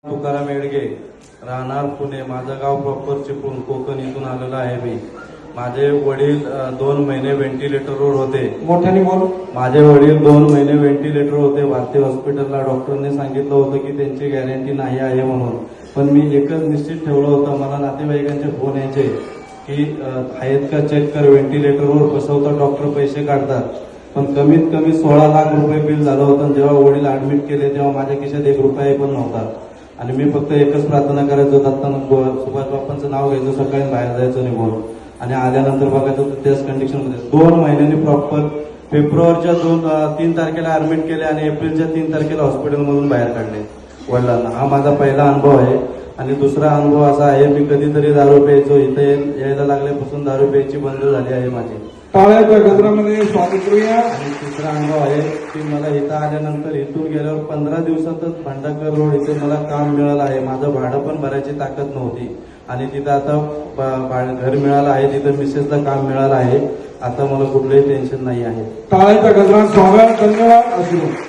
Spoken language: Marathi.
तुकाराम येडगे, राहणार पुणे. माझं गाव प्रॉपर चिपळूण, कोकण इथून आलेलो आहे मी. माझे वडील 2 महिने व्हेंटिलेटरवर होते. मोठ्याने बोल. माझे वडील 2 महिने व्हेंटिलेटर होते. भारतीय हॉस्पिटलला डॉक्टरने सांगितलं होतं की त्यांची गॅरंटी नाही आहे म्हणून. पण मी एकच निश्चित ठेवलं होतं, मला नातेवाईकांचे फोन यायचे की आहेत का चेक कर, व्हेंटिलेटरवर बसवतात डॉक्टर, पैसे काढतात. पण कमीत कमी 16 लाख रुपये बिल झालं होतं. जेव्हा वडील ऍडमिट केले तेव्हा माझ्या खिशात 1 रुपया पण नव्हता. आणि मी फक्त एकच प्रार्थना करायचो, दत्तानं सुभाष बाप्पांचं नाव घ्यायचं, सकाळी बाहेर जायचं निघून. आणि आल्यानंतर बघायचं तर त्याच कंडिशनमध्ये 2 महिन्यांनी प्रॉपर फेब्रुवारीच्या 3 तारखेला ऍडमिट केले आणि एप्रिलच्या 3 तारखेला हॉस्पिटलमधून बाहेर काढले वडिलांना. हा माझा पहिला अनुभव आहे. आणि दुसरा अनुभव असा आहे, मी कधीतरी दारू प्यायचो. इथे यायला लागल्यापासून दारू प्यायची बंद झाली आहे माझी. टाळ्याच्या गजरामध्ये स्वागत करूया. आणि तिसरा अनुभव आहे की मला इथं आल्यानंतर इथून गेल्यावर 15 दिवसातच भांडाकर रोड इथे मला काम मिळालं आहे. माझं भाडं पण भरायची ताकद नव्हती आणि तिथं आता घर मिळालं आहे. तिथं मिसेसला काम मिळालं आहे. आता मला कुठलंही टेन्शन नाही आहे. टाळ्याच्या गजरात स्वागत. धन्यवाद. आशीर्वाद.